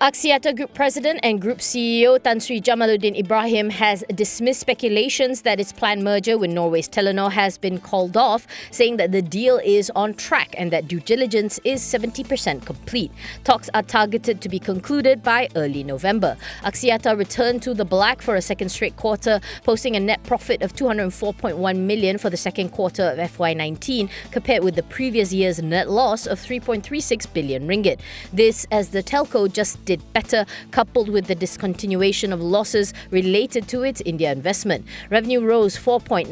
Axiata Group President and Group CEO Tan Sri Jamaludin Ibrahim has dismissed speculations that its planned merger with Norway's Telenor has been called off, saying that the deal is on track and that due diligence is 70% complete. Talks are targeted to be concluded by early November. Axiata returned to the black for a second straight quarter, posting a net profit of 204.1 million for the second quarter of FY19, compared with the previous year's net loss of 3.36 billion ringgit. This as the telco just did better, coupled with the discontinuation of losses related to its India investment. Revenue rose 4.9%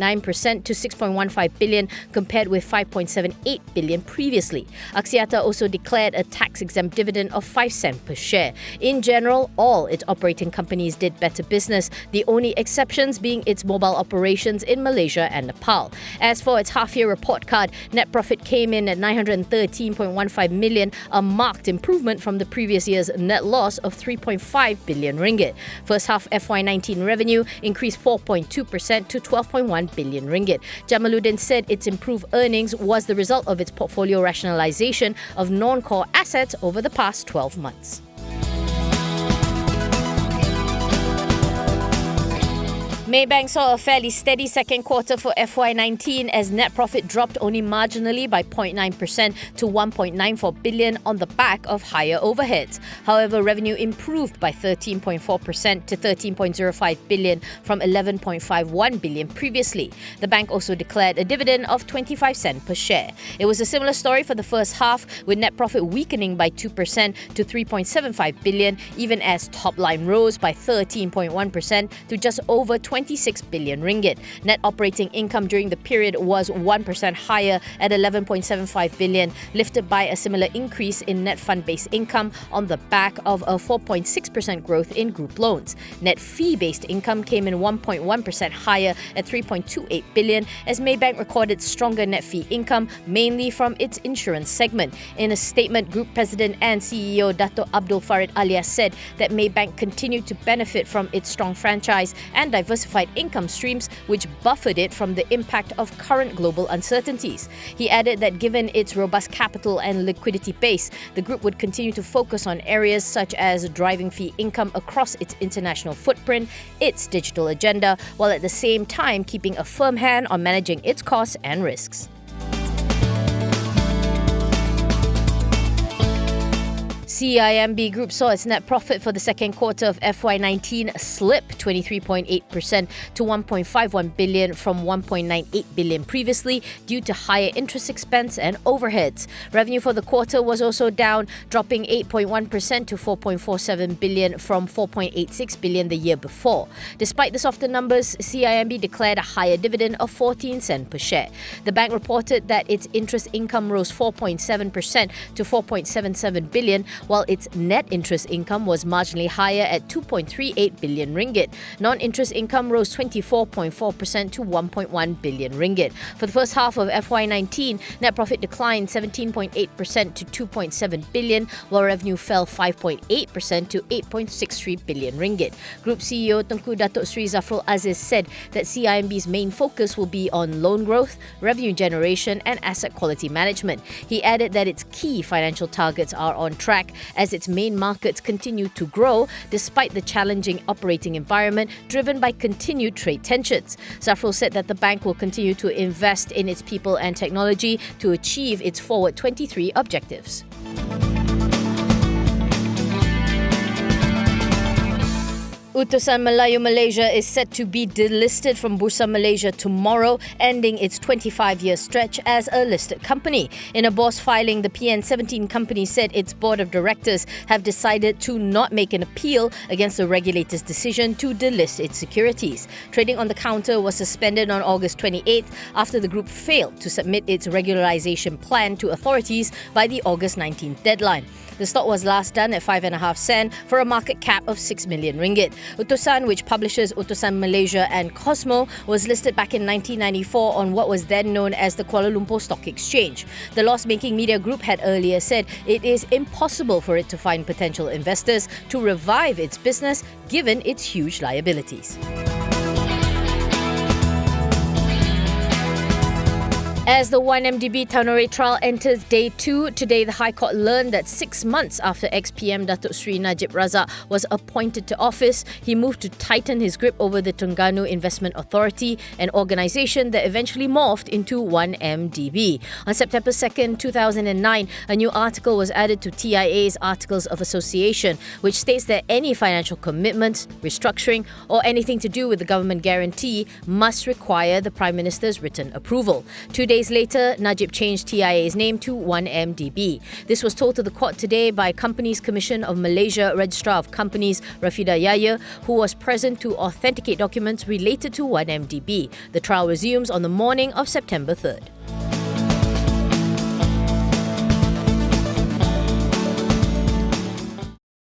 to 6.15 billion, compared with 5.78 billion previously. Axiata also declared a tax-exempt dividend of 5 cents per share. In general, all its operating companies did better business, the only exceptions being its mobile operations in Malaysia and Nepal. As for its half-year report card, net profit came in at 913.15 million, a marked improvement from the previous year's net loss of 3.5 billion ringgit. First half FY19 revenue increased 4.2% to 12.1 billion ringgit. Jamaludin said its improved earnings was the result of its portfolio rationalization of non-core assets over the past 12 months. Maybank saw a fairly steady second quarter for FY19 as net profit dropped only marginally by 0.9% to 1.94 billion on the back of higher overheads. However, revenue improved by 13.4% to 13.05 billion from 11.51 billion previously. The bank also declared a dividend of 25 cents per share. It was a similar story for the first half, with net profit weakening by 2% to 3.75 billion, even as top line rose by 13.1% to just over 26 billion ringgit. Net operating income during the period was 1% higher at 11.75 billion, lifted by a similar increase in net fund-based income on the back of a 4.6% growth in group loans. Net fee-based income came in 1.1% higher at 3.28 billion as Maybank recorded stronger net fee income, mainly from its insurance segment. In a statement, Group President and CEO Dato' Abdul Farid Alias said that Maybank continued to benefit from its strong franchise and diversified income streams, which buffered it from the impact of current global uncertainties. He added that given its robust capital and liquidity base, the group would continue to focus on areas such as driving fee income across its international footprint, its digital agenda, while at the same time keeping a firm hand on managing its costs and risks. CIMB Group saw its net profit for the second quarter of FY19 slip 23.8% to 1.51 billion from 1.98 billion previously due to higher interest expense and overheads. Revenue for the quarter was also down, dropping 8.1% to 4.47 billion from 4.86 billion the year before. Despite the softer numbers, CIMB declared a higher dividend of 14 cents per share. The bank reported that its interest income rose 4.7% to 4.77 billion, while its net interest income was marginally higher at 2.38 billion ringgit. Non-interest income rose 24.4% to 1.1 billion ringgit. For the first half of FY19, net profit declined 17.8% to 2.7 billion, while revenue fell 5.8% to 8.63 billion ringgit. Group CEO Tengku Datuk Sri Zafrul Aziz said that CIMB's main focus will be on loan growth, revenue generation and asset quality management. He added that its key financial targets are on track as its main markets continue to grow despite the challenging operating environment driven by continued trade tensions. Zafrul said that the bank will continue to invest in its people and technology to achieve its Forward 23 objectives. Utusan Malaysia is set to be delisted from Bursa Malaysia tomorrow, ending its 25-year stretch as a listed company. In a BOS filing, the PN17 company said its board of directors have decided to not make an appeal against the regulator's decision to delist its securities. Trading on the counter was suspended on August 28th after the group failed to submit its regularization plan to authorities by the August 19th deadline. The stock was last done at 5.5 cents for a market cap of 6 million ringgit. Utusan, which publishes Utusan Malaysia and Cosmo, was listed back in 1994 on what was then known as the Kuala Lumpur Stock Exchange. The loss-making media group had earlier said it is impossible for it to find potential investors to revive its business given its huge liabilities. As the 1MDB Tanore trial enters day 2, today the High Court learned that 6 months after ex-PM Datuk Sri Najib Razak was appointed to office, he moved to tighten his grip over the Terengganu Investment Authority, an organisation that eventually morphed into 1MDB. On September 2nd, 2009, a new article was added to TIA's Articles of Association, which states that any financial commitments, restructuring or anything to do with the government guarantee must require the Prime Minister's written approval. 2 days later, Najib changed TIA's name to 1MDB. This was told to the court today by Companies Commission of Malaysia Registrar of Companies Rafida Yahya, who was present to authenticate documents related to 1MDB. The trial resumes on the morning of September 3rd.